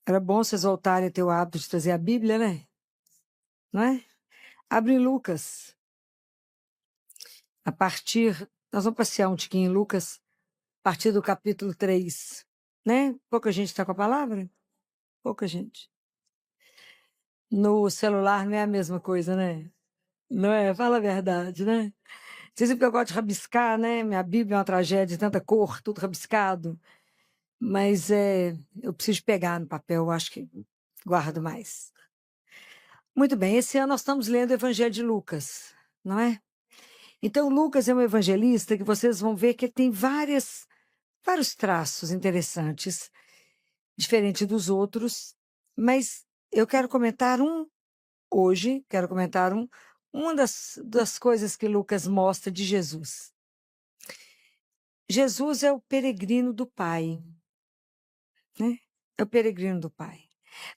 Era bom vocês voltarem a ter o hábito de trazer a Bíblia, né? Não é? Abre em Lucas. Nós vamos passear um tiquinho em Lucas, a partir do capítulo 3, né? Pouca gente está com a palavra? Pouca gente. No celular não é a mesma coisa, né? Não é? Fala a verdade, né? Vocês sabem que eu gosto de rabiscar, né? Minha Bíblia é uma tragédia, tanta cor, tudo rabiscado. Mas eu preciso pegar no papel, eu acho que guardo mais. Muito bem, esse ano nós estamos lendo o Evangelho de Lucas, não é? Então, Lucas é um evangelista que vocês vão ver que ele tem vários traços interessantes, diferente dos outros, mas eu quero comentar hoje, uma das coisas que Lucas mostra de Jesus. Jesus é o peregrino do Pai, né? É o peregrino do Pai.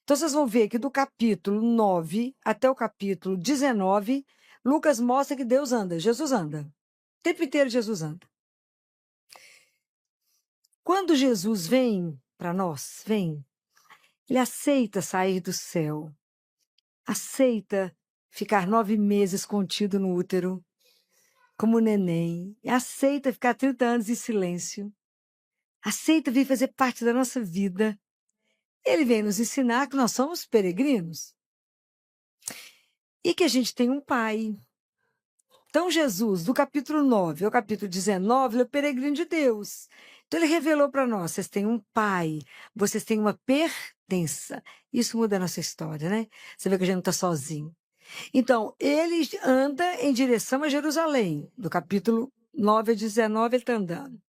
Então, vocês vão ver que do capítulo 9 até o capítulo 19, Lucas mostra que Deus anda, Jesus anda. O tempo inteiro Jesus anda. Quando Jesus vem para nós, ele aceita sair do céu, aceita ficar 9 meses contido no útero, como neném, aceita ficar 30 anos em silêncio, aceita vir fazer parte da nossa vida. Ele vem nos ensinar que nós somos peregrinos e que a gente tem um pai. Então, Jesus, do capítulo 9 ao capítulo 19, ele é o peregrino de Deus. Então, ele revelou para nós: vocês têm um pai, vocês têm uma pertença. Isso muda a nossa história, né? Você vê que a gente não está sozinho. Então, ele anda em direção a Jerusalém. Do capítulo 9 a 19, ele está andando.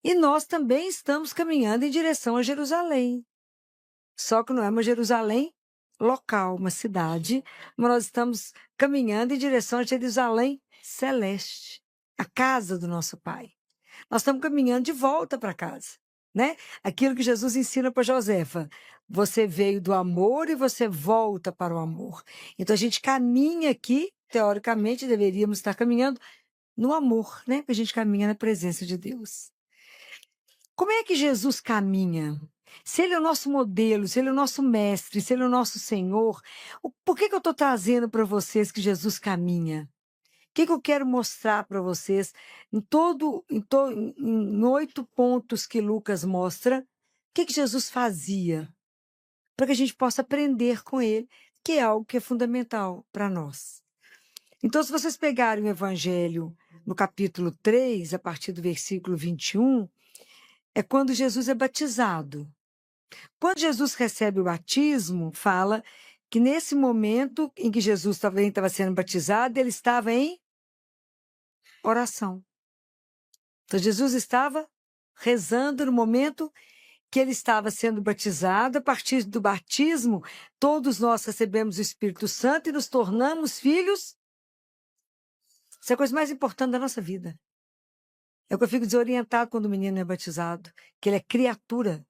E nós também estamos caminhando em direção a Jerusalém. Só que não é uma Jerusalém local, uma cidade, mas nós estamos caminhando em direção a Jerusalém celeste, a casa do nosso Pai. Nós estamos caminhando de volta para casa, né? Aquilo que Jesus ensina para Josefa: você veio do amor e você volta para o amor. Então a gente caminha aqui, teoricamente deveríamos estar caminhando no amor, né? Porque a gente caminha na presença de Deus. Como é que Jesus caminha? Se ele é o nosso modelo, se ele é o nosso mestre, se ele é o nosso Senhor, por que eu estou trazendo para vocês que Jesus caminha? O que eu quero mostrar para vocês em 8 pontos que Lucas mostra? O que Jesus fazia? Para que a gente possa aprender com ele, que é algo que é fundamental para nós. Então, se vocês pegarem o Evangelho no capítulo 3, a partir do versículo 21, é quando Jesus é batizado. Quando Jesus recebe o batismo, fala que nesse momento em que Jesus também estava sendo batizado, ele estava em oração. Então, Jesus estava rezando no momento que ele estava sendo batizado. A partir do batismo, todos nós recebemos o Espírito Santo e nos tornamos filhos. Isso é a coisa mais importante da nossa vida. É o que eu fico desorientado quando o menino é batizado, que ele é criatura.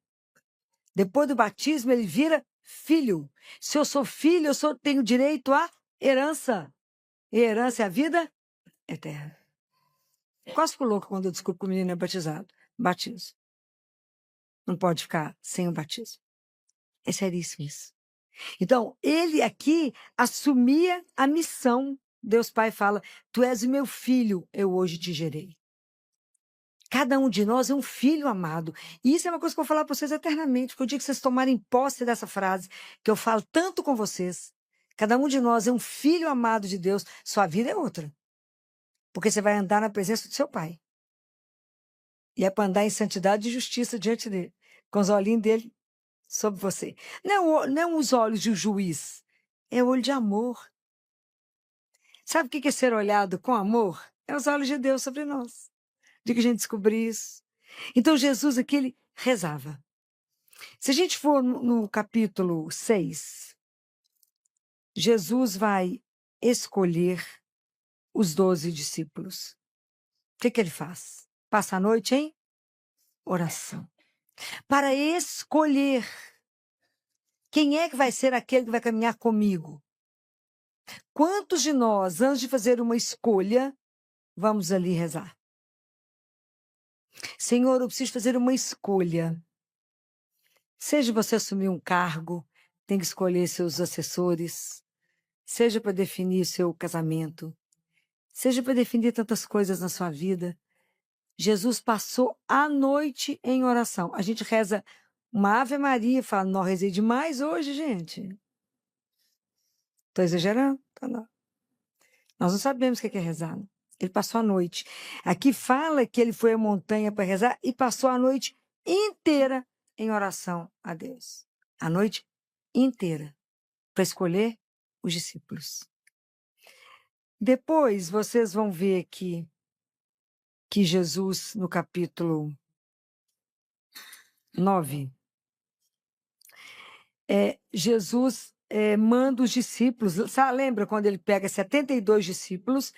Depois do batismo, ele vira filho. Se eu sou filho, tenho direito à herança. E a herança é a vida eterna. Quase fico louco quando eu descubro que o menino é batizado. Batismo. Não pode ficar sem o batismo. É seríssimo isso. Então, ele aqui assumia a missão. Deus Pai fala: tu és o meu filho, eu hoje te gerei. Cada um de nós é um filho amado. E isso é uma coisa que eu vou falar para vocês eternamente, porque o dia que vocês tomarem posse dessa frase, que eu falo tanto com vocês, cada um de nós é um filho amado de Deus, sua vida é outra. Porque você vai andar na presença do seu Pai. E é para andar em santidade e justiça diante dele, com os olhinhos dele sobre você. Não os olhos de um juiz, é o olho de amor. Sabe o que é ser olhado com amor? É os olhos de Deus sobre nós. De que a gente descobrir isso. Então, Jesus aqui, ele rezava. Se a gente for no capítulo 6, Jesus vai escolher os 12 discípulos. O que ele faz? Passa a noite em oração. Para escolher quem é que vai ser aquele que vai caminhar comigo. Quantos de nós, antes de fazer uma escolha, vamos ali rezar? Senhor, eu preciso fazer uma escolha. Seja você assumir um cargo, tem que escolher seus assessores, seja para definir seu casamento, seja para definir tantas coisas na sua vida. Jesus passou a noite em oração. A gente reza uma Ave Maria e fala, não, rezei demais hoje, gente. Estou exagerando? Tá, não. Nós não sabemos o que é rezar. Né? Ele passou a noite. Aqui fala que ele foi à montanha para rezar e passou a noite inteira em oração a Deus. A noite inteira, para escolher os discípulos. Depois, vocês vão ver aqui que Jesus, no capítulo 9, Jesus manda os discípulos, sabe, lembra quando ele pega 72 discípulos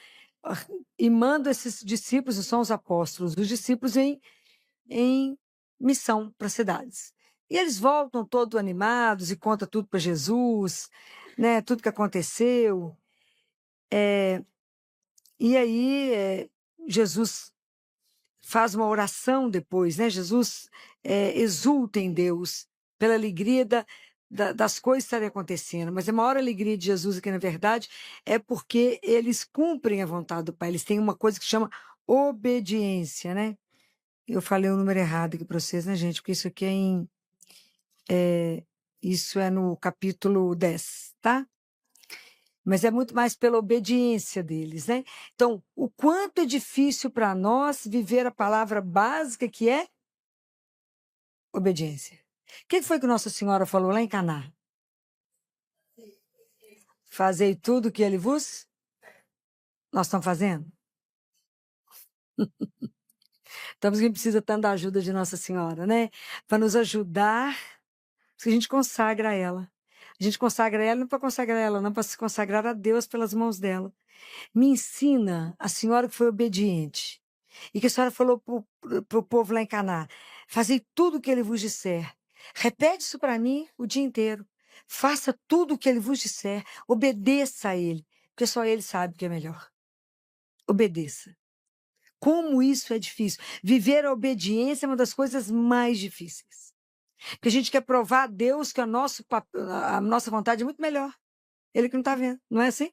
e manda esses discípulos, que são os apóstolos, os discípulos em missão para cidades. E eles voltam todos animados e contam tudo para Jesus, né, tudo que aconteceu. E aí Jesus faz uma oração depois, né? Jesus exulta em Deus pela alegria das coisas que estarem acontecendo. Mas a maior alegria de Jesus aqui, na verdade, é porque eles cumprem a vontade do Pai. Eles têm uma coisa que chama obediência, né? Eu falei o número errado aqui para vocês, né, gente? Porque isso aqui isso é no capítulo 10, tá? Mas é muito mais pela obediência deles, né? Então, o quanto é difícil para nós viver a palavra básica que é obediência. O que foi que Nossa Senhora falou lá em Caná? Fazei tudo o que ele vos... Nós estamos fazendo? Estamos que precisa tanto da ajuda de Nossa Senhora, né? Para nos ajudar, que a gente consagra a ela. A gente consagra ela não para consagrar ela, não para se consagrar a Deus pelas mãos dela. Me ensina a senhora que foi obediente e que a senhora falou para o povo lá em Caná, fazei tudo o que ele vos disser. Repete isso para mim o dia inteiro. Faça tudo o que ele vos disser. Obedeça a ele, porque só ele sabe o que é melhor. Obedeça. Como isso é difícil. Viver a obediência é uma das coisas mais difíceis. Porque a gente quer provar a Deus que a nossa vontade é muito melhor. Ele que não está vendo, não é assim?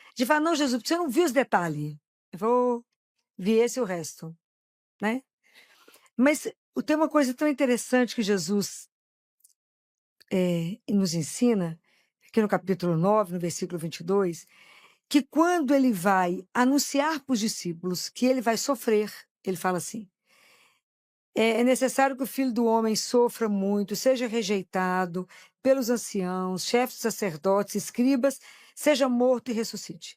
A gente fala, não, Jesus, você não viu os detalhes. Eu vou ver esse e o resto, né? Mas tem uma coisa tão interessante que Jesus nos ensina, aqui no capítulo 9, no versículo 22, que quando ele vai anunciar para os discípulos que ele vai sofrer, ele fala assim, é necessário que o Filho do Homem sofra muito, seja rejeitado pelos anciãos, chefes de sacerdotes, escribas, seja morto e ressuscite.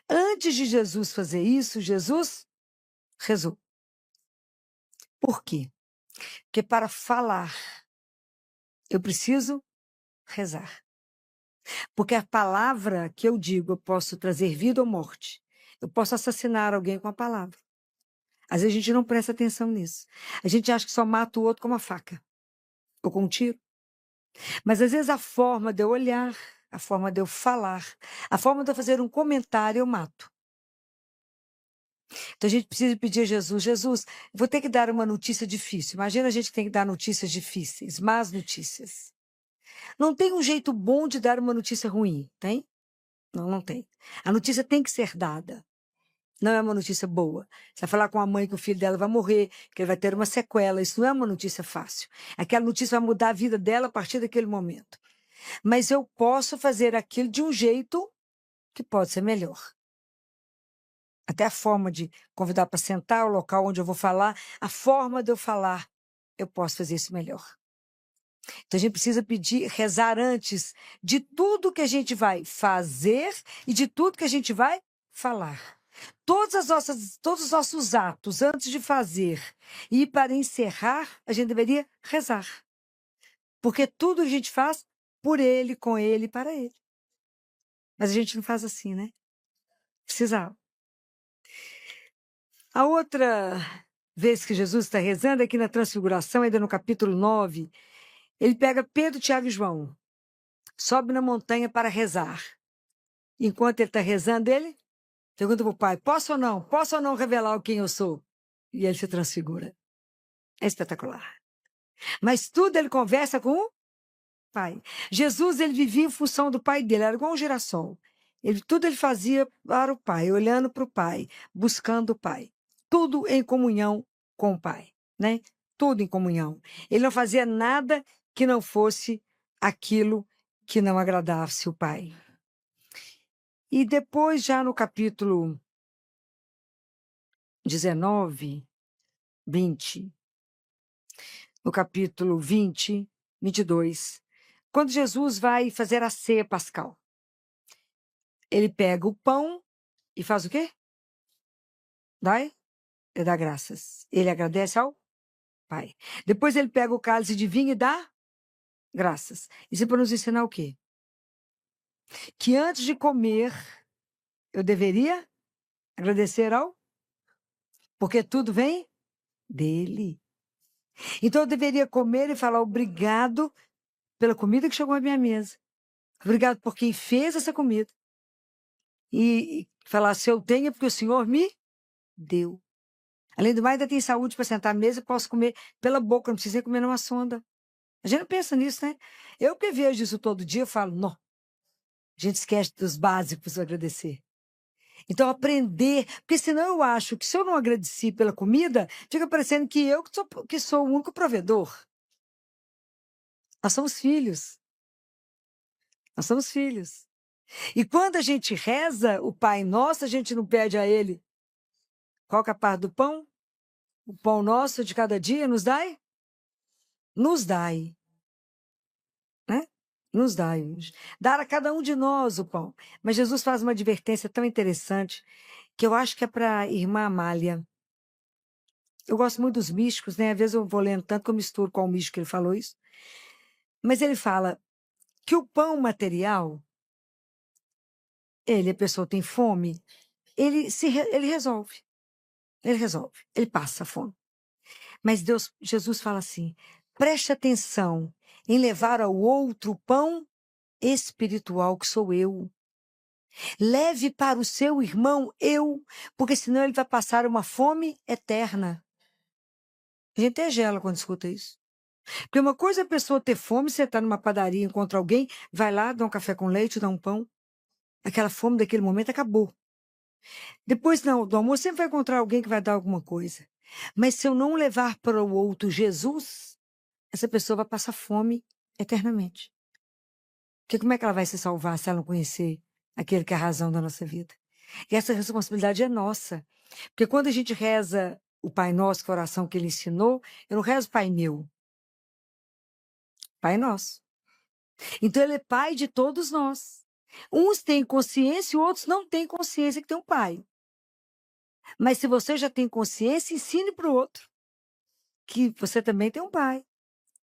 Antes de Jesus fazer isso, Jesus rezou. Por quê? Porque para falar, eu preciso rezar. Porque a palavra que eu digo, eu posso trazer vida ou morte. Eu posso assassinar alguém com a palavra. Às vezes a gente não presta atenção nisso. A gente acha que só mata o outro com uma faca ou com um tiro. Mas às vezes a forma de eu olhar, a forma de eu falar, a forma de eu fazer um comentário, eu mato. Então a gente precisa pedir a Jesus, Jesus, vou ter que dar uma notícia difícil. Imagina a gente que tem que dar notícias difíceis, más notícias. Não tem um jeito bom de dar uma notícia ruim, tem? Não, não tem. A notícia tem que ser dada. Não é uma notícia boa. Você vai falar com a mãe que o filho dela vai morrer, que ele vai ter uma sequela. Isso não é uma notícia fácil. Aquela notícia vai mudar a vida dela a partir daquele momento. Mas eu posso fazer aquilo de um jeito que pode ser melhor. Até a forma de convidar para sentar, o local onde eu vou falar, a forma de eu falar, eu posso fazer isso melhor. Então a gente precisa pedir, rezar antes de tudo que a gente vai fazer e de tudo que a gente vai falar. Todos os nossos atos antes de fazer e para encerrar, a gente deveria rezar. Porque tudo a gente faz por ele, com ele e para ele. Mas a gente não faz assim, né? Precisava. A outra vez que Jesus está rezando, aqui na Transfiguração, ainda no capítulo 9, ele pega Pedro, Tiago e João, sobe na montanha para rezar. Enquanto ele está rezando, ele pergunta para o pai, posso ou não revelar quem eu sou? E ele se transfigura. É espetacular. Mas tudo ele conversa com o Pai. Jesus, ele vivia em função do Pai dele, era igual um girassol. Tudo ele fazia para o Pai, olhando para o Pai, buscando o Pai. Tudo em comunhão com o Pai, né? Tudo em comunhão. Ele não fazia nada que não fosse aquilo que não agradasse o Pai. E depois, já no capítulo 19, 20, no capítulo 20, 22, quando Jesus vai fazer a ceia pascal, ele pega o pão e faz o quê? Ele dá graças. Ele agradece ao Pai. Depois ele pega o cálice de vinho e dá graças. Isso é para nos ensinar o quê? Que antes de comer, eu deveria agradecer ao... Porque tudo vem dele. Então eu deveria comer e falar obrigado pela comida que chegou à minha mesa. Obrigado por quem fez essa comida. E falar, se eu tenho, é porque o Senhor me deu. Além do mais, ainda tem saúde para sentar à mesa e posso comer pela boca, não precisa nem comer numa sonda. A gente não pensa nisso, né? Eu que vejo isso todo dia, eu falo, não. A gente esquece dos básicos agradecer. Então, aprender, porque senão eu acho que se eu não agradeci pela comida, fica parecendo que eu que sou o único provedor. Nós somos filhos. Nós somos filhos. E quando a gente reza o Pai Nosso, a gente não pede a Ele qual que é a parte do pão? O pão nosso de cada dia nos dai? Nos dai. Né? Nos dai. Dar a cada um de nós o pão. Mas Jesus faz uma advertência tão interessante que eu acho que é para a irmã Amália. Eu gosto muito dos místicos, né? Às vezes eu vou lendo tanto que eu misturo com o místico que ele falou isso. Mas ele fala que o pão material, a pessoa tem fome, ele resolve. Ele resolve. Ele passa a fome. Mas Jesus fala assim, preste atenção em levar ao outro o pão espiritual que sou eu. Leve para o seu irmão eu, porque senão ele vai passar uma fome eterna. A gente até gela quando escuta isso. Porque uma coisa é a pessoa ter fome, você está numa padaria, encontra alguém, vai lá, dá um café com leite, dá um pão. Aquela fome daquele momento acabou. Depois do almoço, sempre vai encontrar alguém que vai dar alguma coisa. Mas se eu não levar para o outro Jesus, essa pessoa vai passar fome eternamente. Porque como é que ela vai se salvar se ela não conhecer aquele que é a razão da nossa vida? E essa responsabilidade é nossa. Porque quando a gente reza o Pai Nosso, que é a oração que ele ensinou, eu não rezo Pai meu. Pai Nosso. Então ele é pai de todos nós. Uns têm consciência e outros não têm consciência que tem um pai. Mas se você já tem consciência, ensine para o outro que você também tem um pai.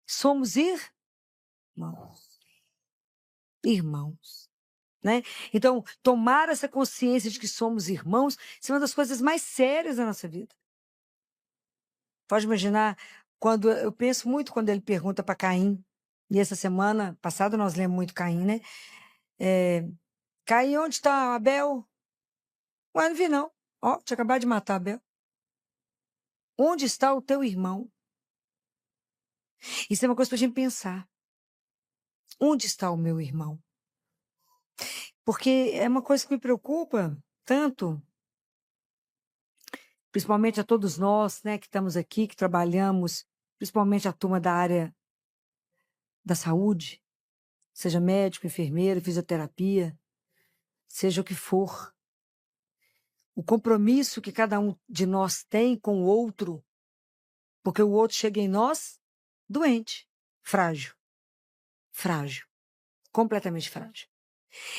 Somos irmãos. Irmãos. Né? Então, tomar essa consciência de que somos irmãos é uma das coisas mais sérias da nossa vida. Pode imaginar, eu penso muito quando ele pergunta para Caim, e essa semana passada nós lemos muito Caim, né? Caim, onde está Abel? Ué, não vi não. Ó, tinha acabado de matar Abel. Onde está o teu irmão? Isso é uma coisa para a gente pensar. Onde está o meu irmão? Porque é uma coisa que me preocupa tanto, principalmente a todos nós, né, que estamos aqui, que trabalhamos, principalmente a turma da área da saúde, seja médico, enfermeiro, fisioterapia, seja o que for. O compromisso que cada um de nós tem com o outro, porque o outro chega em nós doente, frágil, completamente frágil.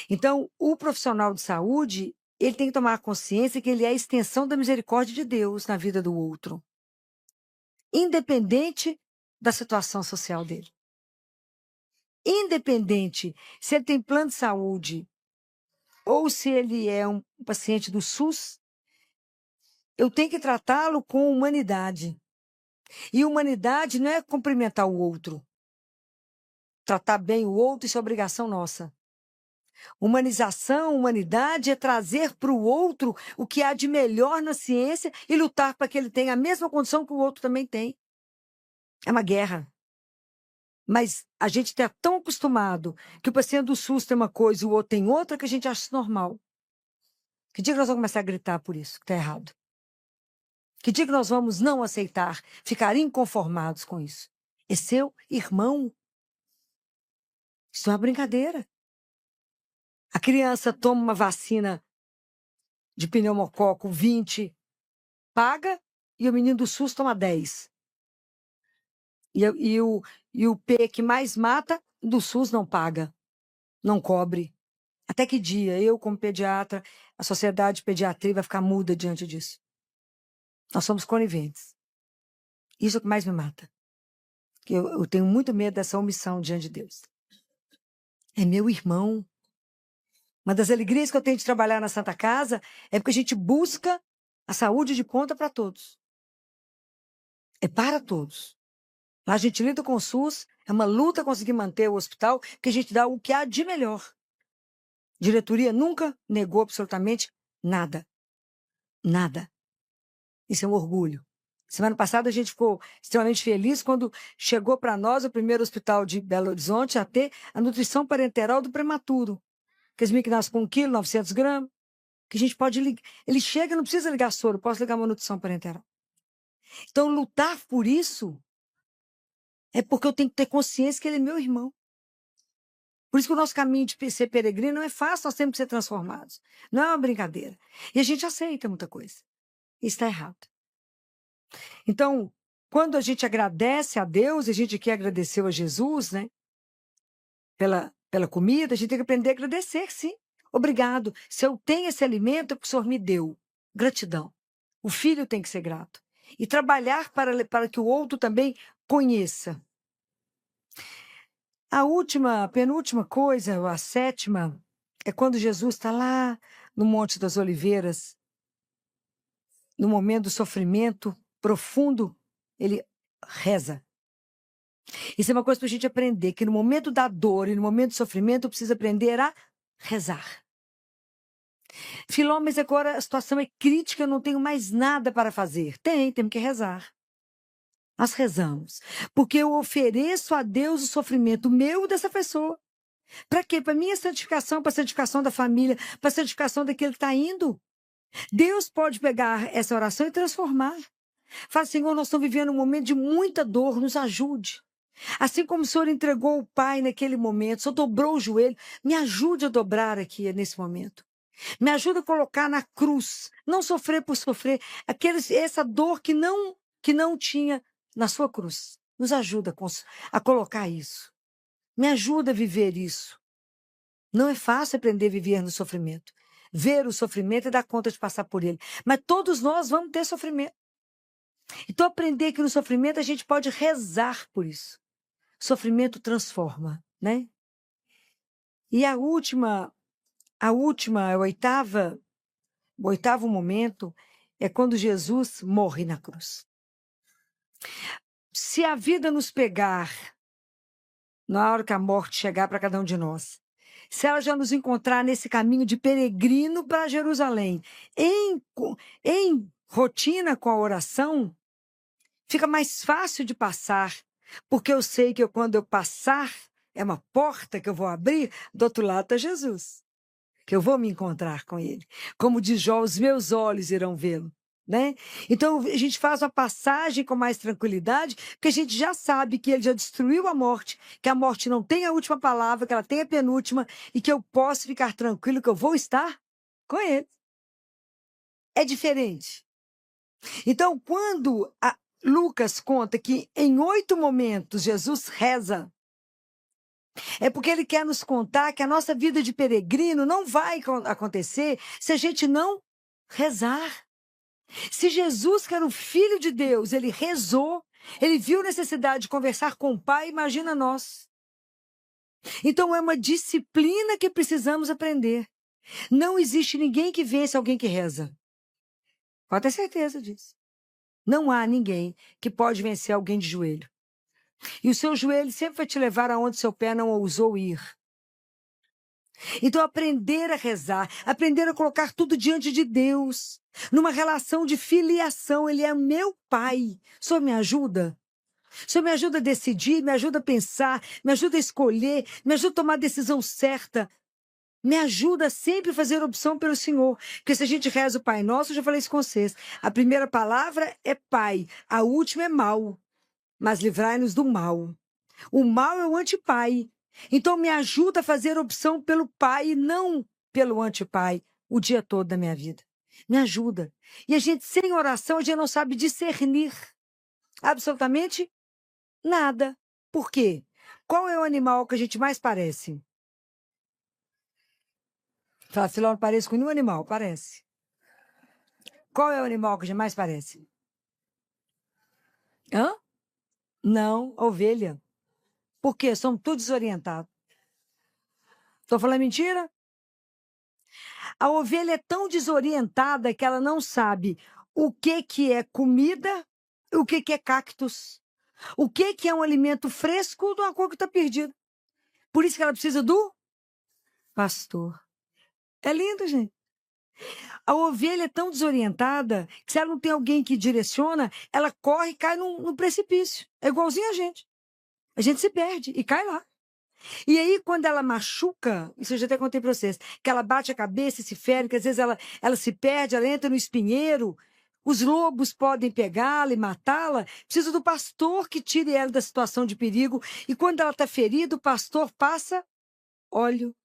Então, o profissional de saúde, ele tem que tomar consciência que ele é a extensão da misericórdia de Deus na vida do outro, independente da situação social dele. Independente se ele tem plano de saúde ou se ele é um paciente do SUS, eu tenho que tratá-lo com humanidade. E humanidade não é cumprimentar o outro. Tratar bem o outro, isso é obrigação nossa. Humanização, humanidade é trazer para o outro o que há de melhor na ciência e lutar para que ele tenha a mesma condição que o outro também tem. É uma guerra. Mas a gente está tão acostumado que o paciente do SUS tem uma coisa e o outro tem outra que a gente acha isso normal. Que dia que nós vamos começar a gritar por isso, que está errado? Que dia que nós vamos não aceitar, ficar inconformados com isso? É seu irmão. Isso é uma brincadeira. A criança toma uma vacina de pneumococo 20, paga, e o menino do SUS toma 10. E o P que mais mata, do SUS não paga, não cobre. Até que dia eu, como pediatra, a sociedade de pediatria vai ficar muda diante disso? Nós somos coniventes. Isso é o que mais me mata. Eu tenho muito medo dessa omissão diante de Deus. É meu irmão. Uma das alegrias que eu tenho de trabalhar na Santa Casa é porque a gente busca a saúde de ponta para todos. É para todos. Lá a gente lida com o SUS, é uma luta conseguir manter o hospital, porque a gente dá o que há de melhor. Diretoria nunca negou absolutamente nada. Nada. Isso é um orgulho. Semana passada a gente ficou extremamente feliz quando chegou para nós o primeiro hospital de Belo Horizonte a ter a nutrição parenteral do prematuro. Aqueles meninos que nascem com 1 quilo, 900 gramas, que a gente pode ligar. Ele chega, não precisa ligar soro, posso ligar uma nutrição parenteral. Então, lutar por isso é porque eu tenho que ter consciência que ele é meu irmão. Por isso que o nosso caminho de ser peregrino não é fácil, nós temos que ser transformados. Não é uma brincadeira. E a gente aceita muita coisa. Isso está errado. Então, quando a gente agradece a Deus, a gente quer agradecer a Jesus, né? Pela comida, a gente tem que aprender a agradecer, sim. Obrigado. Se eu tenho esse alimento, é porque o Senhor me deu. Gratidão. O filho tem que ser grato. E trabalhar para que o outro também conheça. A penúltima coisa, a sétima, é quando Jesus está lá no Monte das Oliveiras, no momento do sofrimento profundo, ele reza. Isso é uma coisa para a gente aprender, que no momento da dor e no momento do sofrimento, eu preciso aprender a rezar. Filó, mas agora a situação é crítica, eu não tenho mais nada para fazer. Temos que rezar. Nós rezamos. Porque eu ofereço a Deus o sofrimento meu e dessa pessoa. Para quê? Para minha santificação, para a santificação da família, para a santificação daquele que está indo. Deus pode pegar essa oração e transformar. Fala, Senhor, nós estamos vivendo um momento de muita dor, nos ajude. Assim como o Senhor entregou o Pai naquele momento, o Senhor dobrou o joelho, me ajude a dobrar aqui nesse momento. Me ajuda a colocar na cruz, não sofrer por sofrer, essa dor que não tinha na sua cruz. Nos ajuda a colocar isso. Me ajuda a viver isso. Não é fácil aprender a viver no sofrimento. Ver o sofrimento e dar conta de passar por ele. Mas todos nós vamos ter sofrimento. Então, aprender que no sofrimento a gente pode rezar por isso. Sofrimento transforma, né? E o oitavo momento é quando Jesus morre na cruz. Se a vida nos pegar, na hora que a morte chegar para cada um de nós, se ela já nos encontrar nesse caminho de peregrino para Jerusalém, em rotina com a oração, fica mais fácil de passar, porque eu sei que quando eu passar, é uma porta que eu vou abrir, do outro lado está Jesus, que eu vou me encontrar com ele. Como diz Jó, os meus olhos irão vê-lo. Né? Então, a gente faz uma passagem com mais tranquilidade, porque a gente já sabe que ele já destruiu a morte, que a morte não tem a última palavra, que ela tem a penúltima, e que eu posso ficar tranquilo que eu vou estar com ele. É diferente. Então, quando Lucas conta que em 8 momentos Jesus reza, é porque ele quer nos contar que a nossa vida de peregrino não vai acontecer se a gente não rezar. Se Jesus, que era o Filho de Deus, ele rezou, ele viu necessidade de conversar com o Pai, imagina nós. Então é uma disciplina que precisamos aprender. Não existe ninguém que vence alguém que reza. Pode ter certeza disso. Não há ninguém que pode vencer alguém de joelho. E o seu joelho sempre vai te levar aonde seu pé não ousou ir. Então, aprender a rezar, aprender a colocar tudo diante de Deus, numa relação de filiação. Ele é meu pai. O Senhor me ajuda? O Senhor me ajuda a decidir, me ajuda a pensar, me ajuda a escolher, me ajuda a tomar a decisão certa. Me ajuda sempre a fazer opção pelo Senhor. Porque se a gente reza o Pai Nosso, eu já falei isso com vocês. A primeira palavra é Pai, a última é mal. Mas livrai-nos do mal. O mal é o antipai. Então me ajuda a fazer opção pelo Pai e não pelo antipai o dia todo da minha vida. Me ajuda. E a gente, sem oração, a gente não sabe discernir absolutamente nada. Por quê? Qual é o animal que a gente mais parece? Fala, Filó, não parece com nenhum animal. Parece. Qual é o animal que a gente mais parece? Hã? Não, a ovelha. Por quê? Somos todos desorientados. Estou falando mentira? A ovelha é tão desorientada que ela não sabe o que é comida e o que é cactus. O que é um alimento fresco de uma coisa que está perdida. Por isso que ela precisa do pastor. É lindo, gente. A ovelha é tão desorientada que se ela não tem alguém que direciona, ela corre e cai num precipício. É igualzinho a gente. A gente se perde e cai lá. E aí, quando ela machuca, isso eu já até contei para vocês, que ela bate a cabeça e se fere, que às vezes ela se perde, ela entra no espinheiro, os lobos podem pegá-la e matá-la, precisa do pastor que tire ela da situação de perigo. E quando ela está ferida, o pastor passa óleo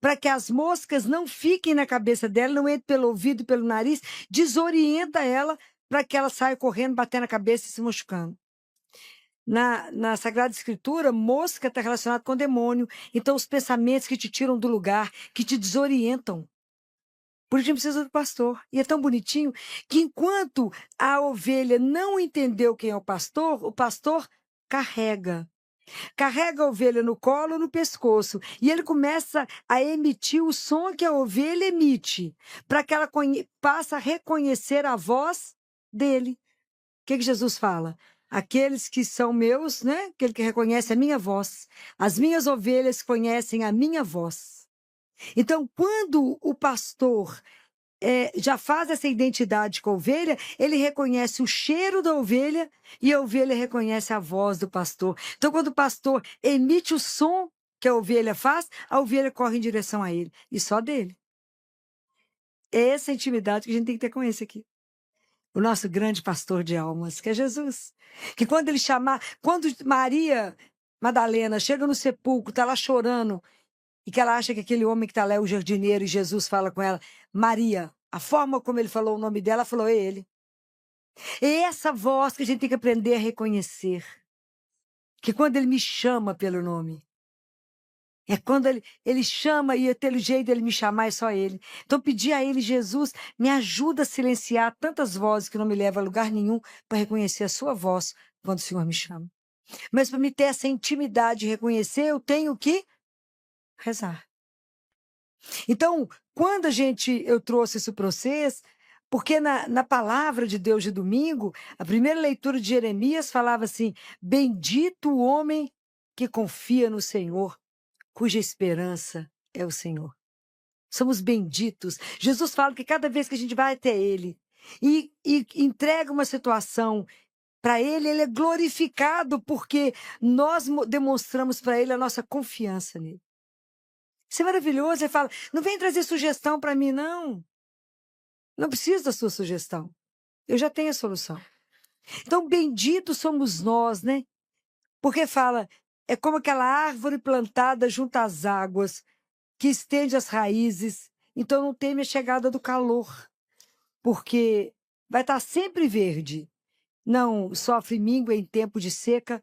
para que as moscas não fiquem na cabeça dela, não entrem pelo ouvido e pelo nariz, desorienta ela para que ela saia correndo, batendo a cabeça e se machucando. Na Sagrada Escritura, mosca está relacionada com demônio. Então, os pensamentos que te tiram do lugar, que te desorientam. Por isso a gente precisa do pastor. E é tão bonitinho que enquanto a ovelha não entendeu quem é o pastor carrega. Carrega a ovelha no colo ou no pescoço. E ele começa a emitir o som que a ovelha emite, para que ela passe a reconhecer a voz dele. O que Jesus fala? Aqueles que são meus, né? Aquele que reconhece a minha voz. As minhas ovelhas conhecem a minha voz. Então, quando o pastor já faz essa identidade com a ovelha, ele reconhece o cheiro da ovelha e a ovelha reconhece a voz do pastor. Então, quando o pastor emite o som que a ovelha faz, a ovelha corre em direção a ele. E só dele. É essa intimidade que a gente tem que ter com esse aqui. O nosso grande pastor de almas, que é Jesus. Que quando ele chamar, quando Maria Madalena chega no sepulcro, está lá chorando, e que ela acha que aquele homem que está lá é o jardineiro, e Jesus fala com ela, Maria, a forma como ele falou o nome dela, falou, é ele. É essa voz que a gente tem que aprender a reconhecer. Que quando ele me chama pelo nome, é quando ele chama e pelo jeito dele me chamar é só ele. Então pedir a ele, Jesus, me ajuda a silenciar tantas vozes que não me levam a lugar nenhum para reconhecer a sua voz quando o Senhor me chama. Mas para me ter essa intimidade de reconhecer, eu tenho que rezar. Então, quando eu trouxe isso para vocês, porque na palavra de Deus de domingo, a primeira leitura de Jeremias falava assim, bendito o homem que confia no Senhor, cuja esperança é o Senhor. Somos benditos. Jesus fala que cada vez que a gente vai até Ele e entrega uma situação para Ele, Ele é glorificado porque nós demonstramos para Ele a nossa confiança nele. Isso é maravilhoso. Ele fala, não vem trazer sugestão para mim, não. Não preciso da sua sugestão. Eu já tenho a solução. Então, benditos somos nós, né? Porque fala, é como aquela árvore plantada junto às águas, que estende as raízes, então não teme a chegada do calor, porque vai estar sempre verde, não sofre míngua em tempo de seca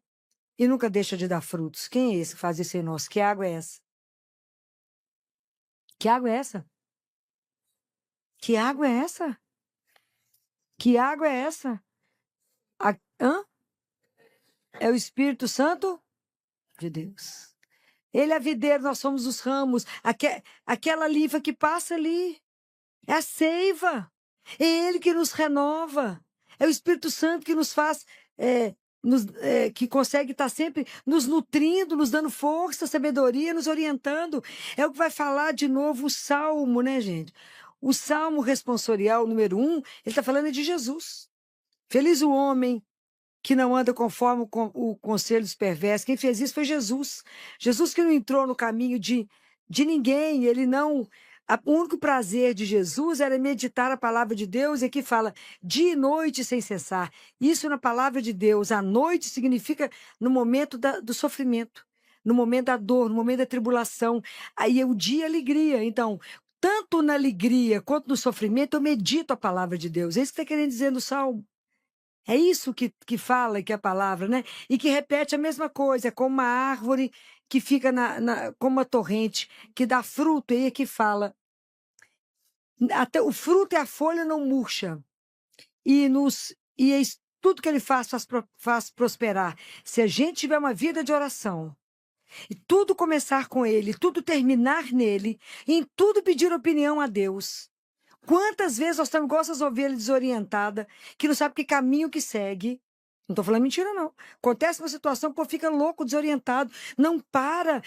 e nunca deixa de dar frutos. Quem é esse que faz isso em nós? Que água é essa? Que água é essa? Que água é essa? Que água é essa? Hã? É o Espírito Santo de Deus. Ele é videiro, nós somos os ramos. Aquela liva que passa ali. É a seiva. É Ele que nos renova. É o Espírito Santo que nos faz, que consegue estar sempre nos nutrindo, nos dando força, sabedoria, nos orientando. É o que vai falar de novo o Salmo, né, gente? O Salmo responsorial número 1, ele está falando de Jesus. Feliz o homem que não anda conforme o conselho dos perversos. Quem fez isso foi Jesus. Jesus que não entrou no caminho de ninguém, ele não... O único prazer de Jesus era meditar a palavra de Deus, e aqui fala dia e noite sem cessar. Isso na palavra de Deus. A noite significa no momento do sofrimento, no momento da dor, no momento da tribulação. Aí é o dia alegria. Então, tanto na alegria quanto no sofrimento, eu medito a palavra de Deus. É isso que está querendo dizer no Salmo. É isso que fala, que é a palavra, né? E que repete a mesma coisa, é como uma árvore que fica como uma torrente, que dá fruto, e aí que fala. Até o fruto e a folha não murcha. Tudo que ele faz prosperar. Se a gente tiver uma vida de oração, e tudo começar com ele, tudo terminar nele, e em tudo pedir opinião a Deus. Quantas vezes nós estamos igual essas ovelhas desorientadas, que não sabe que caminho que segue. Não estou falando mentira, não. Acontece uma situação que o povo fica louco, desorientado. Não para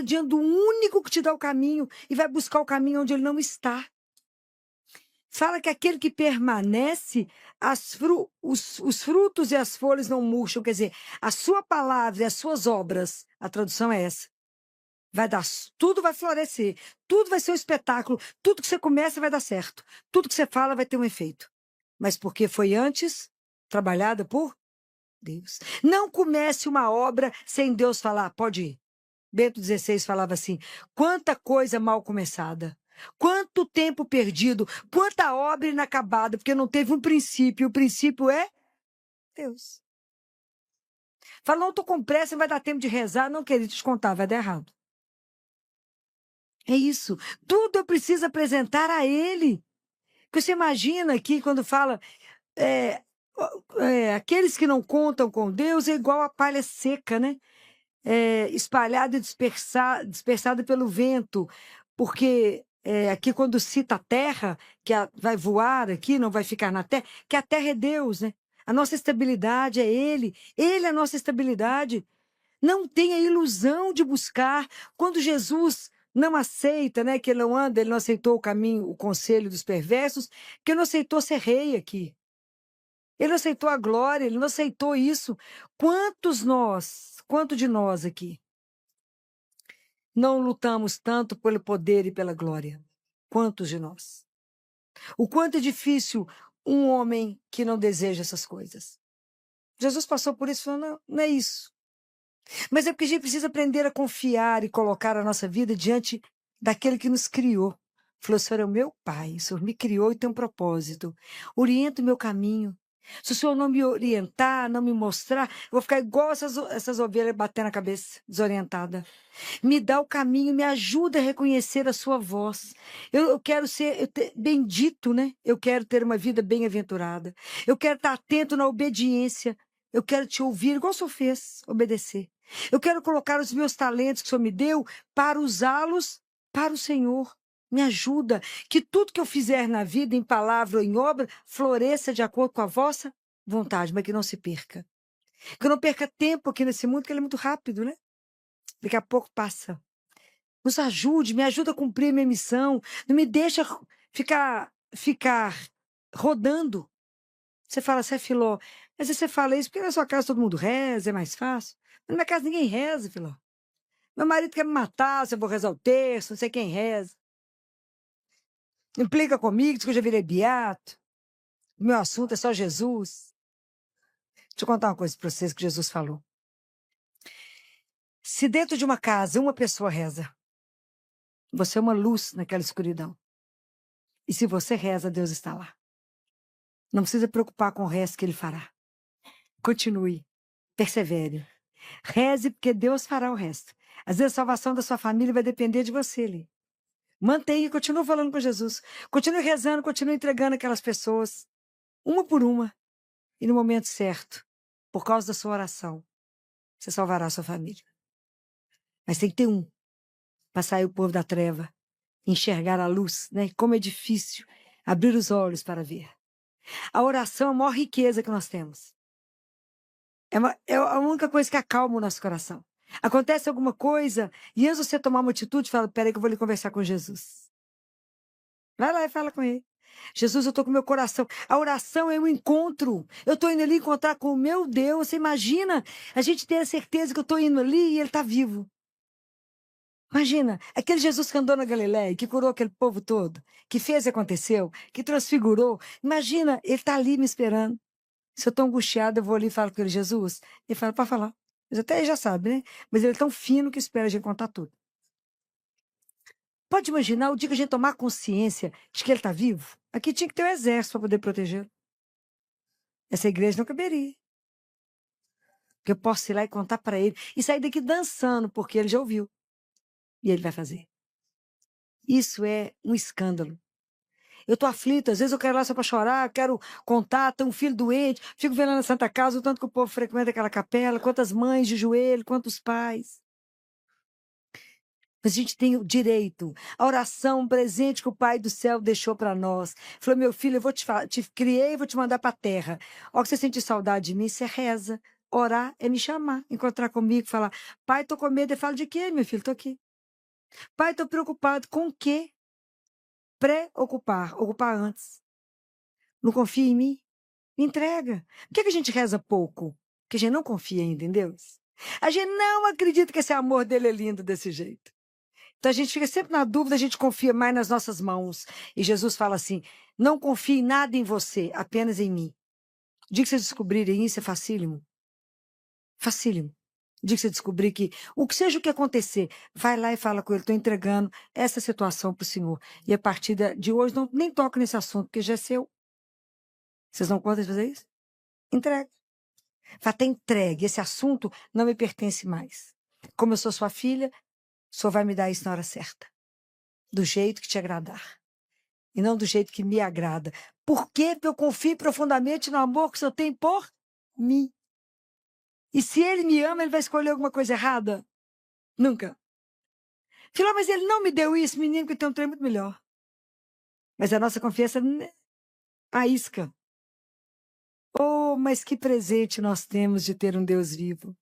diante do único que te dá o caminho e vai buscar o caminho onde ele não está. Fala que aquele que permanece, os frutos e as folhas não murcham. Quer dizer, a sua palavra e as suas obras, a tradução é essa. Tudo vai florescer, tudo vai ser um espetáculo, tudo que você começa vai dar certo, tudo que você fala vai ter um efeito. Mas porque foi antes trabalhada por Deus. Não comece uma obra sem Deus falar, pode ir. Bento XVI falava assim, quanta coisa mal começada, quanto tempo perdido, quanta obra inacabada, porque não teve um princípio, o princípio é Deus. Fala, não, estou com pressa, não vai dar tempo de rezar, não, querido, te contar, vai dar errado. É isso. Tudo eu preciso apresentar a ele. Porque você imagina aqui, quando fala, aqueles que não contam com Deus é igual a palha seca, né? Espalhada e dispersada pelo vento. Porque aqui quando cita a terra, que vai voar aqui, não vai ficar na terra, que a terra é Deus, né? A nossa estabilidade é Ele. Ele é a nossa estabilidade. Não tenha ilusão de buscar. Quando Jesus não aceita, né, que ele não anda, ele não aceitou o caminho, o conselho dos perversos, que ele não aceitou ser rei aqui. Ele não aceitou a glória, ele não aceitou isso. Quanto de nós aqui não lutamos tanto pelo poder e pela glória? Quantos de nós? O quanto é difícil um homem que não deseja essas coisas. Jesus passou por isso e falou, não, não é isso. Mas é porque a gente precisa aprender a confiar e colocar a nossa vida diante daquele que nos criou. Falou, o Senhor é o meu Pai, o Senhor me criou e tem um propósito. Orienta o meu caminho. Se o Senhor não me orientar, não me mostrar, eu vou ficar igual essas ovelhas batendo a cabeça, desorientada. Me dá o caminho, me ajuda a reconhecer a sua voz. Eu quero ser bendito, né? Eu quero ter uma vida bem-aventurada. Eu quero estar atento na obediência. Eu quero te ouvir, igual o Senhor fez, obedecer. Eu quero colocar os meus talentos que o Senhor me deu para usá-los para o Senhor. Me ajuda, que tudo que eu fizer na vida, em palavra ou em obra, floresça de acordo com a vossa vontade, mas que não se perca. Que eu não perca tempo aqui nesse mundo, que ele é muito rápido, né? Daqui a pouco passa. Nos ajude, me ajuda a cumprir a minha missão. Não me deixa ficar rodando. Você fala, você é Filó. Mas você fala isso porque na sua casa todo mundo reza, é mais fácil. Na minha casa ninguém reza, Filó. Meu marido quer me matar se eu vou rezar o terço, não sei quem reza. Implica comigo, diz que eu já virei beato. O meu assunto é só Jesus. Deixa eu contar uma coisa para vocês que Jesus falou. Se dentro de uma casa uma pessoa reza, você é uma luz naquela escuridão. E se você reza, Deus está lá. Não precisa preocupar com o resto que ele fará. Continue, persevere. Reze porque Deus fará o resto. Às vezes a salvação da sua família vai depender de você ali. Mantenha, continue falando com Jesus. Continue rezando, continue entregando aquelas pessoas, uma por uma. E no momento certo, por causa da sua oração, você salvará a sua família. Mas tem que ter um para sair o povo da treva, enxergar a luz, né? Como é difícil abrir os olhos para ver. A oração é a maior riqueza que nós temos. É a única coisa que acalma o nosso coração. Acontece alguma coisa, e antes de você tomar uma atitude, fala, peraí que eu vou lhe conversar com Jesus. Vai lá e fala com ele. Jesus, eu estou com meu coração. A oração é um encontro. Eu estou indo ali encontrar com o meu Deus. Você imagina a gente ter a certeza que eu estou indo ali e ele está vivo. Imagina, aquele Jesus que andou na Galileia, que curou aquele povo todo, que fez e aconteceu, que transfigurou. Imagina, ele está ali me esperando. Se eu estou angustiada, eu vou ali e falo com ele, Jesus. Ele fala, para falar. Mas até ele já sabe, né? Mas ele é tão fino que espera a gente contar tudo. Pode imaginar o dia que a gente tomar consciência de que ele está vivo? Aqui tinha que ter um exército para poder protegê-lo. Essa igreja não caberia. Porque eu posso ir lá e contar para ele e sair daqui dançando, porque ele já ouviu. E ele vai fazer. Isso é um escândalo. Eu estou aflita, às vezes eu quero ir lá só para chorar, quero contar, tem um filho doente, fico vendo lá na Santa Casa o tanto que o povo frequenta aquela capela, quantas mães de joelho, quantos pais. Mas a gente tem o direito, a oração, um presente que o Pai do céu deixou para nós. Falou, meu filho, eu vou te criei e vou te mandar para a terra. Ó, que você sentir saudade de mim, você reza. Orar é me chamar, encontrar comigo, falar, pai, estou com medo. Eu falo, de quê, meu filho? Estou aqui. Pai, estou preocupado. Com o quê? Preocupar, ocupar antes. Não confia em mim? Me entrega. Por que a gente reza pouco? Porque a gente não confia ainda em Deus. A gente não acredita que esse amor dele é lindo desse jeito. Então a gente fica sempre na dúvida, a gente confia mais nas nossas mãos. E Jesus fala assim, não confie em nada em você, apenas em mim. O dia que vocês descobrirem isso é facílimo. Facílimo. O dia que você descobrir que, o que seja o que acontecer, vai lá e fala com ele, estou entregando essa situação para o Senhor. E a partir de hoje, não, nem toco nesse assunto, porque já é seu. Vocês não contam de fazer isso? Entrega. Fala, tá entregue, esse assunto não me pertence mais. Como eu sou sua filha, o Senhor vai me dar isso na hora certa. Do jeito que te agradar. E não do jeito que me agrada. Por quê? Porque eu confio profundamente no amor que o Senhor tem por mim. E se ele me ama, ele vai escolher alguma coisa errada? Nunca. Filho, mas ele não me deu isso, menino, que tem um trem muito melhor. Mas a nossa confiança faísca. Oh, mas que presente nós temos de ter um Deus vivo.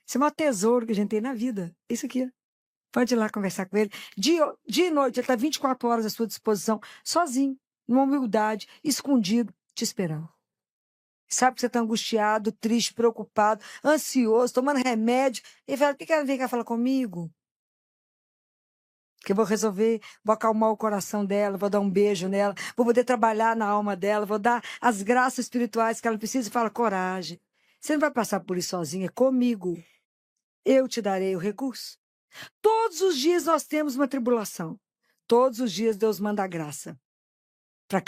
Isso é o maior tesouro que a gente tem na vida. Isso aqui. Pode ir lá conversar com ele. Dia e noite, ele está 24 horas à sua disposição, sozinho, numa humildade, escondido, te esperando. Sabe que você está angustiado, triste, preocupado, ansioso, tomando remédio. Ele fala, por que ela vem cá falar comigo? Que eu vou resolver, vou acalmar o coração dela, vou dar um beijo nela, vou poder trabalhar na alma dela, vou dar as graças espirituais que ela precisa e fala, coragem. Você não vai passar por isso sozinha, é comigo. Eu te darei o recurso. Todos os dias nós temos uma tribulação. Todos os dias Deus manda a graça. Para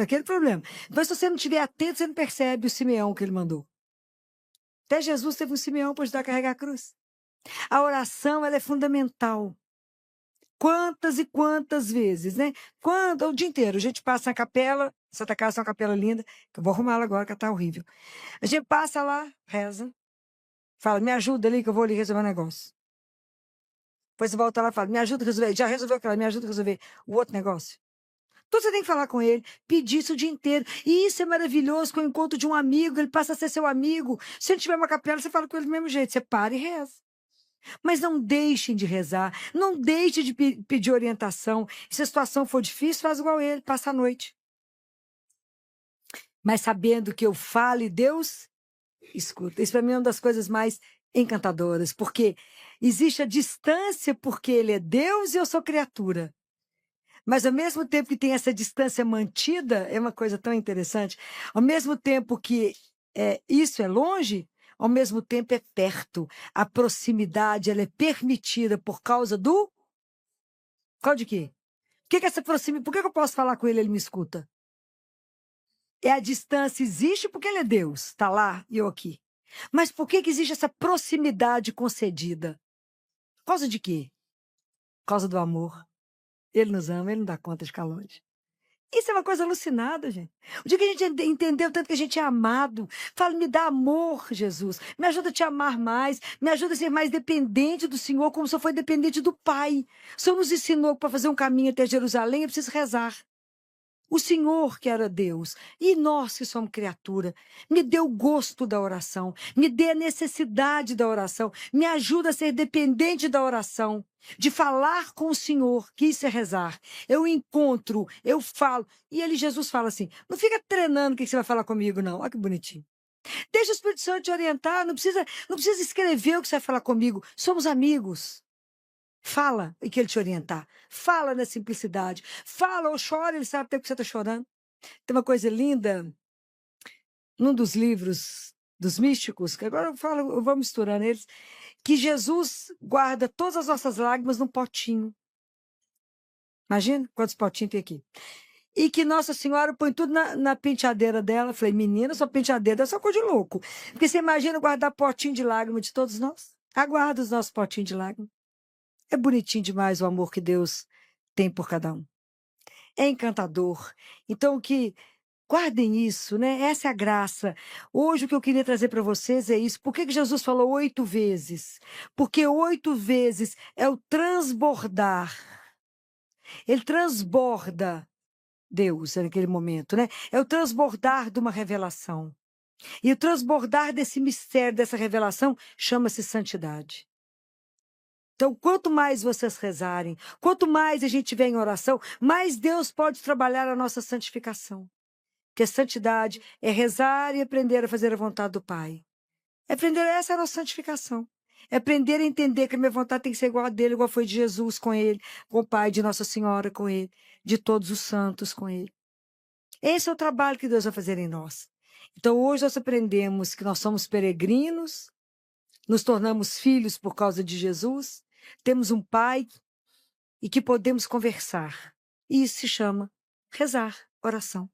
aquele problema. Mas se você não estiver atento, você não percebe o Simeão que ele mandou. Até Jesus teve um Simeão para ajudar a carregar a cruz. A oração ela é fundamental. Quantas e quantas vezes, né? O dia inteiro. A gente passa na capela, Santa Casa é uma capela linda, que eu vou arrumá-la agora, que ela está horrível. A gente passa lá, reza, fala, me ajuda ali que eu vou ali resolver um negócio. Depois você volta lá e fala, me ajuda a resolver. Já resolveu aquela, me ajuda a resolver o outro negócio. Então você tem que falar com ele, pedir isso o dia inteiro. E isso é maravilhoso com o encontro de um amigo, ele passa a ser seu amigo. Se ele tiver uma capela, você fala com ele do mesmo jeito. Você para e reza. Mas não deixem de rezar, não deixem de pedir orientação. Se a situação for difícil, faz igual ele, passa a noite. Mas sabendo que eu falo e Deus escuta. Isso para mim é uma das coisas mais encantadoras, porque existe a distância porque ele é Deus e eu sou criatura. Mas ao mesmo tempo que tem essa distância mantida, é uma coisa tão interessante, ao mesmo tempo que isso é longe, ao mesmo tempo é perto. A proximidade ela é permitida por causa do... Por causa de quê? Por que essa proximidade... Por que eu posso falar com ele e ele me escuta? A distância existe porque ele é Deus, está lá e eu aqui. Mas por que existe essa proximidade concedida? Por causa de quê? Por causa do amor. Ele nos ama, ele não dá conta de ficar longe. Isso é uma coisa alucinada, gente. O dia que a gente entendeu tanto que a gente é amado, fala, me dá amor, Jesus. Me ajuda a te amar mais, me ajuda a ser mais dependente do Senhor, como o Senhor foi dependente do Pai. O Senhor nos ensinou que para fazer um caminho até Jerusalém é preciso rezar. O Senhor que era Deus e nós que somos criatura. Me dê o gosto da oração, me dê a necessidade da oração, me ajuda a ser dependente da oração, de falar com o Senhor, que isso é rezar. Eu encontro, eu falo. E Jesus fala assim, não fica treinando o que você vai falar comigo, não. Olha que bonitinho. Deixa o Espírito Santo te orientar, não precisa escrever o que você vai falar comigo. Somos amigos. Fala e que ele te orientar. Fala na simplicidade. Fala ou chora, ele sabe até que você está chorando. Tem uma coisa linda num dos livros dos místicos, que agora eu vou misturando eles, que Jesus guarda todas as nossas lágrimas num potinho. Imagina quantos potinhos tem aqui. E que Nossa Senhora põe tudo na penteadeira dela. Eu falei, menina, sua penteadeira é só coisa de louco. Porque você imagina guardar potinho de lágrimas de todos nós? Aguarda os nossos potinhos de lágrimas. É bonitinho demais o amor que Deus tem por cada um. É encantador. Então, guardem isso, né? Essa é a graça. Hoje, o que eu queria trazer para vocês é isso. Por que Jesus falou 8 vezes? Porque 8 vezes é o transbordar. Ele transborda Deus naquele momento, né? É o transbordar de uma revelação. E o transbordar desse mistério, dessa revelação, chama-se santidade. Então, quanto mais vocês rezarem, quanto mais a gente tiver em oração, mais Deus pode trabalhar a nossa santificação. Porque a santidade é rezar e aprender a fazer a vontade do Pai. Essa é a nossa santificação. É aprender a entender que a minha vontade tem que ser igual a dele, igual foi de Jesus com ele, com o Pai, de Nossa Senhora com ele, de todos os santos com ele. Esse é o trabalho que Deus vai fazer em nós. Então, hoje nós aprendemos que nós somos peregrinos, nos tornamos filhos por causa de Jesus, temos um Pai e que podemos conversar. E isso se chama rezar, oração.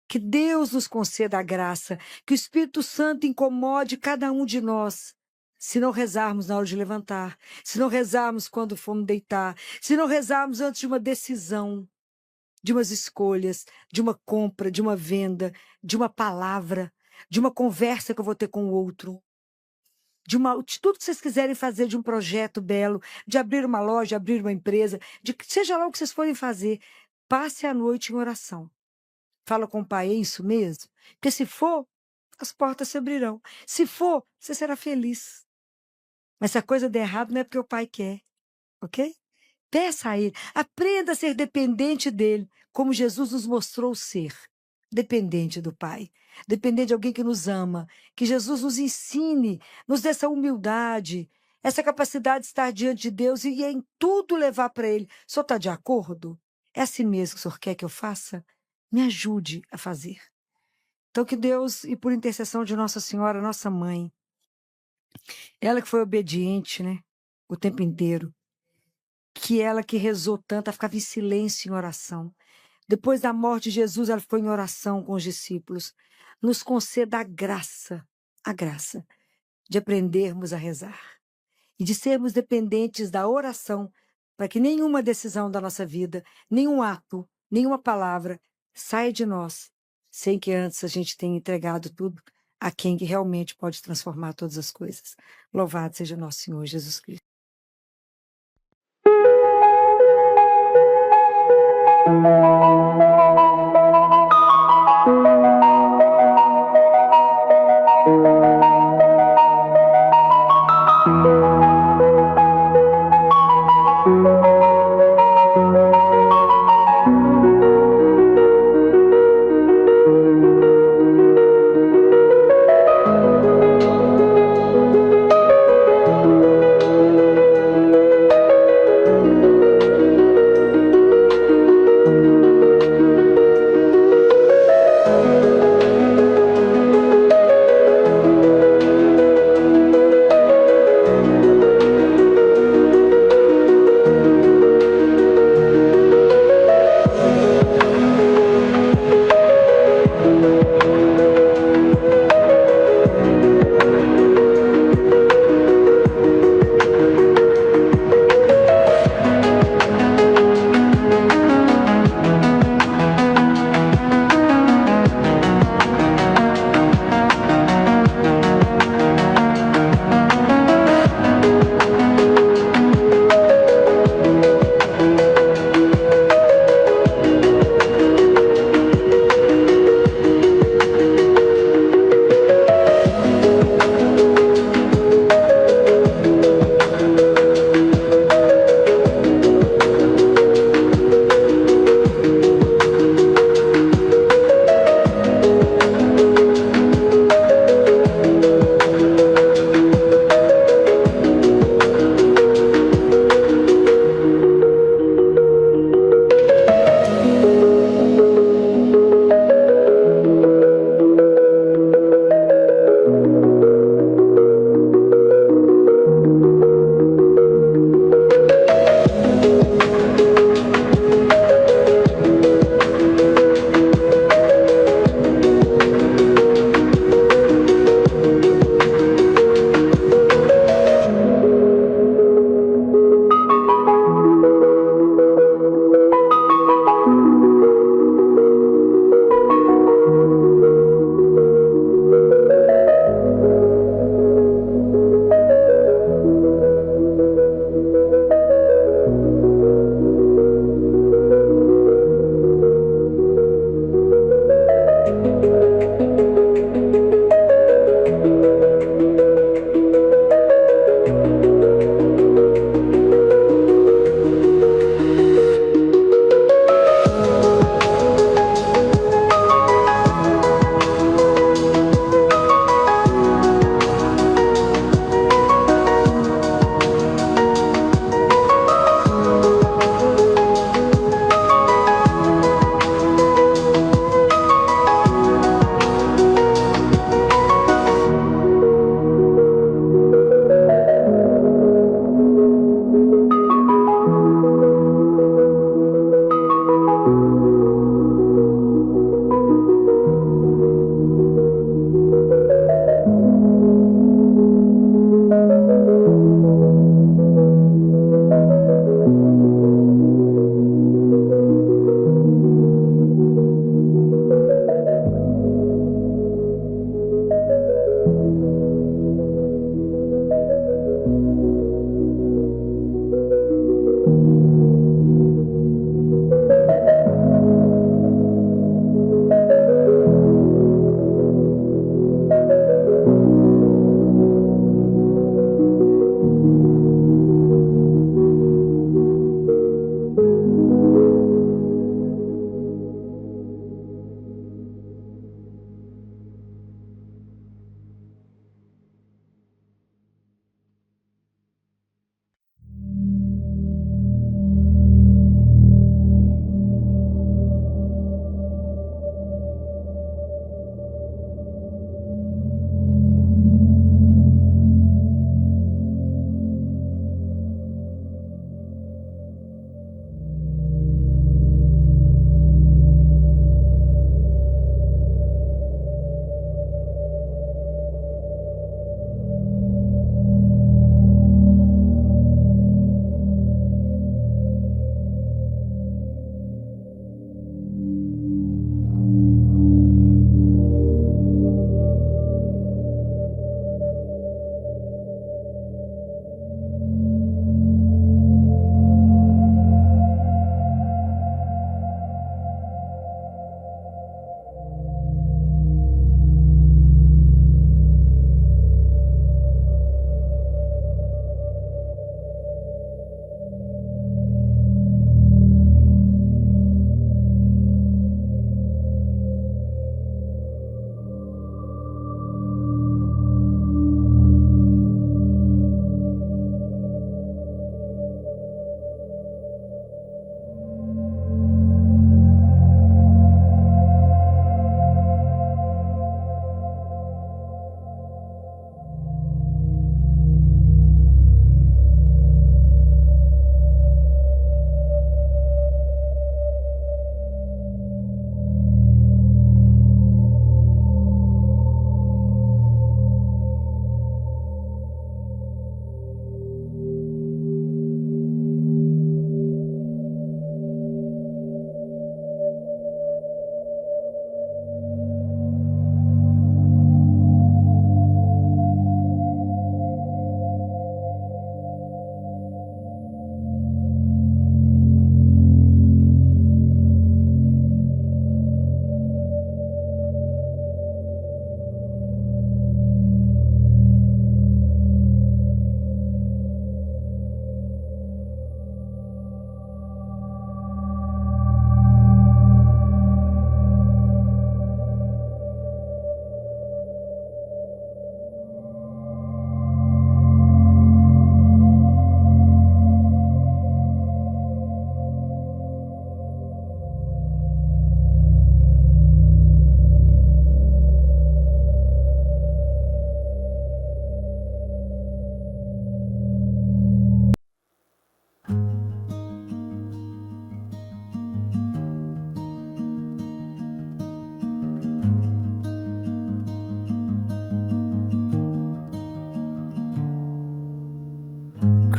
Que Deus nos conceda a graça, que o Espírito Santo incomode cada um de nós, se não rezarmos na hora de levantar, se não rezarmos quando formos deitar, se não rezarmos antes de uma decisão, de umas escolhas, de uma compra, de uma venda, de uma palavra, de uma conversa que eu vou ter com o outro, de tudo que vocês quiserem fazer, de um projeto belo, de abrir uma loja, abrir uma empresa, seja lá o que vocês forem fazer, passe a noite em oração. Fala com o Pai, é isso mesmo? Porque se for, as portas se abrirão. Se for, você será feliz. Mas se a coisa der errado, não é porque o Pai quer, ok? Peça a Ele, aprenda a ser dependente dEle, como Jesus nos mostrou ser. Dependente do Pai, dependente de alguém que nos ama, que Jesus nos ensine, nos dê essa humildade, essa capacidade de estar diante de Deus e em tudo levar para Ele. O senhor está de acordo? É assim mesmo que o senhor quer que eu faça? Me ajude a fazer. Então que Deus, e por intercessão de Nossa Senhora, nossa mãe, ela que foi obediente, né, o tempo inteiro, que ela que rezou tanto, ela ficava em silêncio em oração. Depois da morte de Jesus, ela ficou em oração com os discípulos. Nos conceda a graça de aprendermos a rezar e de sermos dependentes da oração para que nenhuma decisão da nossa vida, nenhum ato, nenhuma palavra saia de nós sem que antes a gente tenha entregado tudo a quem que realmente pode transformar todas as coisas. Louvado seja nosso Senhor Jesus Cristo.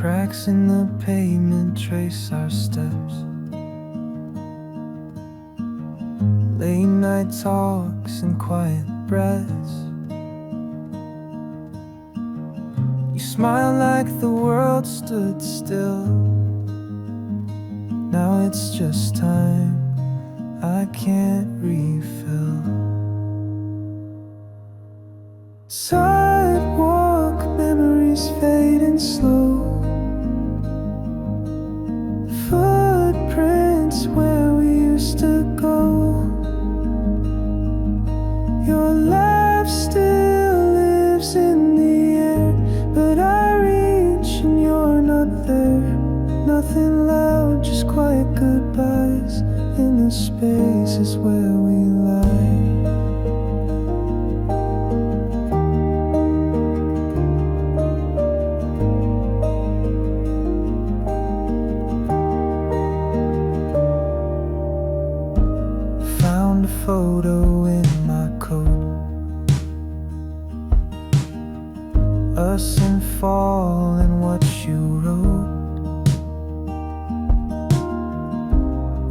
Cracks in the pavement trace our steps. Late night talks and quiet breaths. You smile like the world stood still. Now it's just time I can't refill. Sidewalk memories fading slow. Footprints where we used to go. Your laugh still lives in the air, but I reach and you're not there. Nothing loud, just quiet goodbyes in the spaces where we lie. Found a photo in my coat, us in fall and what you wrote.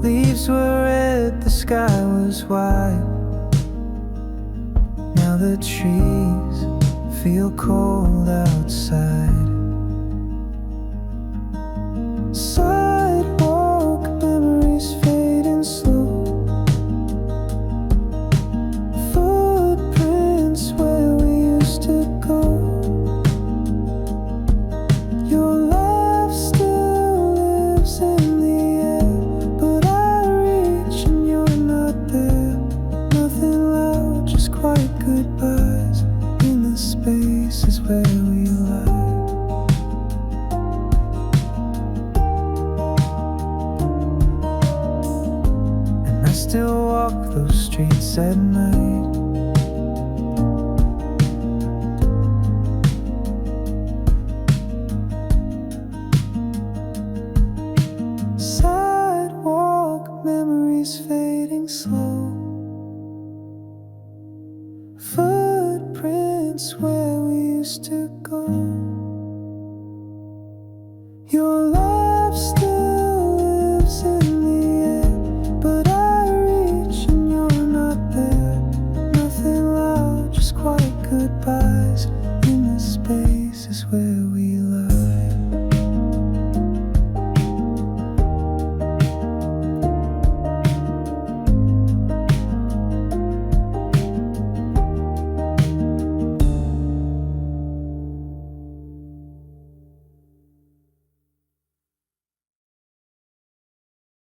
Leaves were red, the sky was white. Now the trees feel cold outside. Sidewalk memories fading slow. Footprints where we used to go. Your laugh still lives in the air, but I reach and you're not there. Nothing loud, just quiet goodbyes in the spaces where we lie. And I still walk those streets at night. Sidewalk memories fading slow. Footprints where we used to go. Your